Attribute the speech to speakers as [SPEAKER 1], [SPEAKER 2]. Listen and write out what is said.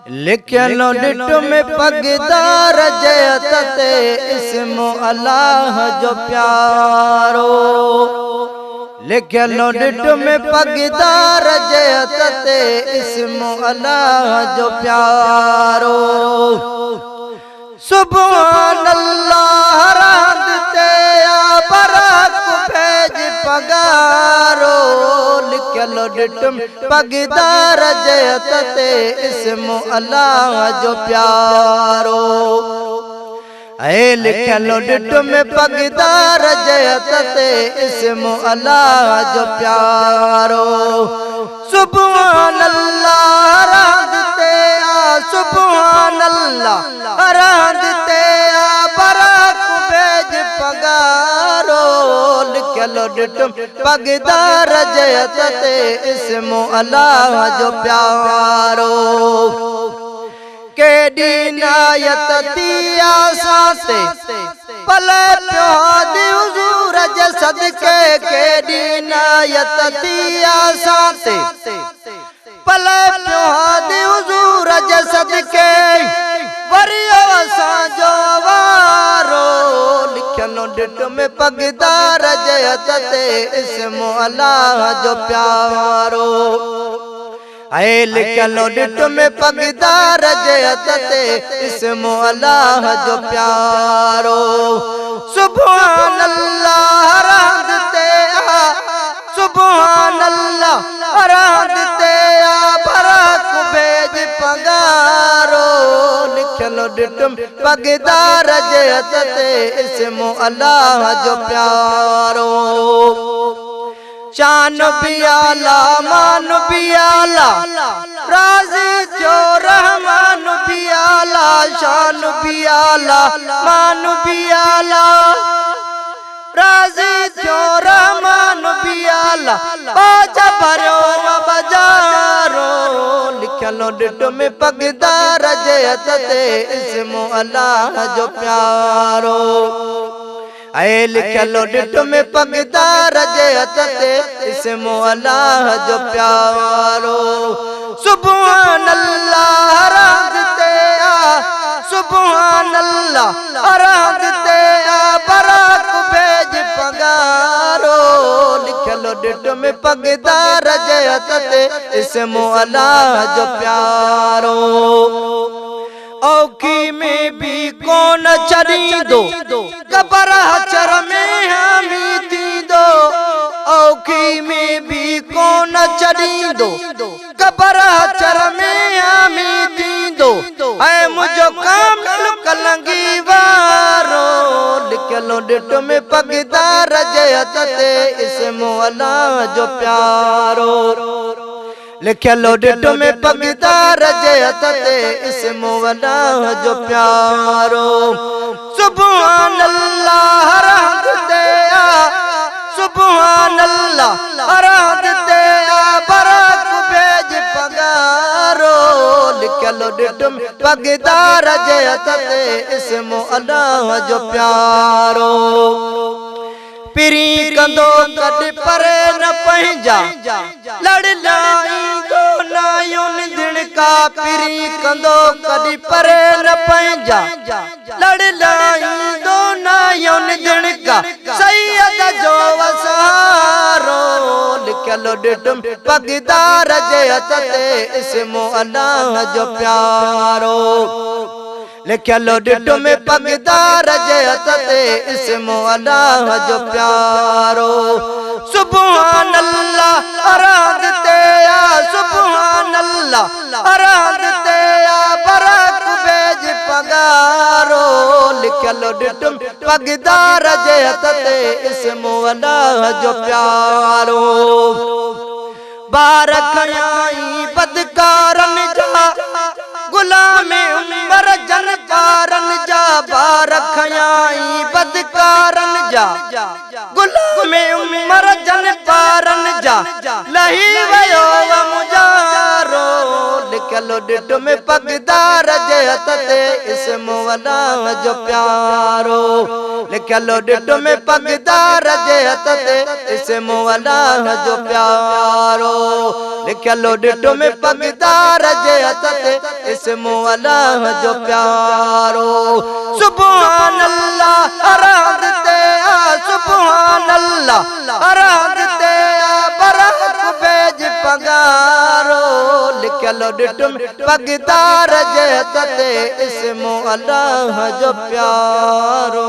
[SPEAKER 1] लिखलो डिट में पगदार जयते इस्मो अल्लाह जो प्यारो। लिखलो डिट में पगदार जयते इस्मो अल्लाह जो प्यारो। सुभान अल्लाह रांदते बरक भेज पगारो। लिखलो डिट में पगदार जयते इस्मो अल्लाह जो प्यारो। ऐ लिखलो डिट में पगदार जयते इस्मो अल्लाह जो प्यारो। सुभान अल्लाह रांदते सुभान अल्लाह रांदते बरक भेज पगारो। लिखलो डिट पगदार जयते इस्मो अल्लाह जो प्यारो। केडी नायत तिया साते पले प्याद हुजूर जे सदके। केडी नायत तिया साते पले प्याद हुजूर जे सदके। वरियो साजो वारो। लिखलो डिट में पगदार जयते इस्मो अल्लाह जो प्यारो। ऐ लिखलो डिट में पगदार जयते इस्मो अल्लाह जो प्यारो। सुभान अल्लाह रांदते सुभान अल्लाह रांदते बरक भेज पगारो। लिखलो डिट में पगदार जयते इस्मो अल्लाह जो प्यारो। शान भी आला मान भी आला राज़ी जो रहमान भी आला। शान भी आला मान भी आला राज़ी जो रहमान भी आला। बाजा भरो बजारो। लिखलो डिट में पगदार जयते इस्मो अल्लाह जो प्यारो। ऐ लिखलो डिट में पगदार जयते इस्मो अल्लाह जो प्यारो। सुभान अल्लाह रांदते सुभान अल्लाह रांदते बरक भेज पगारो। लिखलो डिट में पगदार जयते इस्मो अल्लाह जो प्यारो। औखी में भी कौन चरीदो कबर हचर में हामी दीदो। औखी में भी कौन चरीदो कबर हचर में हामी दीदो। ऐ मुझो काम कलंगी वारो। लिखलो डिट में पगदार जयते इस्मो अल्लाह जो प्यारो। लिखलो डिट में पगदार जयते इस्मो अल्लाह जो प्यारो। सुभान अल्लाह रांदते सुभान अल्लाह रांदते बरक भेज पगारो। लिखलो डिट में पगदार जयते इस्मो अल्लाह जो प्यारो। पिरी कंदो कद परे न पंहिंजा लड़ लाई दो नायुन दिन का। पिरी कंदो कद परे न पंहिंजा लड़ लाई दो नायुन दिन का। सैयद जो वसारो। लिखलो डिट में पगदार जयते इस्मो अल्लाह जो प्यारो। लिखलो डिट में पगदार जयते इस्मो अल्लाह जो प्यारो। सुभान अल्लाह रांदते सुभान अल्लाह रांदते बरक भेज पगारो। लिखलो डिट में पगदार जयते इस्मो अल्लाह जो प्यारो। बारक आई बदकारन जा गुलाम उमर जन पारन जा। बारक आई बदकारन जा गुलाम उमर जन पारन जा। लही वयो मुजारो। लिखलो डिट में पगदार जे हथ ते इस्म अल्लाह जो प्यारो लिखलो डिट में पगदार जे हथ ते इस्म अल्लाह जो प्यारो लिखलो डिट में पगदार जे हथ ते इस्म अल्लाह जो प्यारो सुभान अल्लाह अरहद ते सुभान अल्लाह अरहद ते बरहक बेज पगारो लिखलो डिट में पगदार जे हथ ते इस्म अल्लाह जो प्यारो।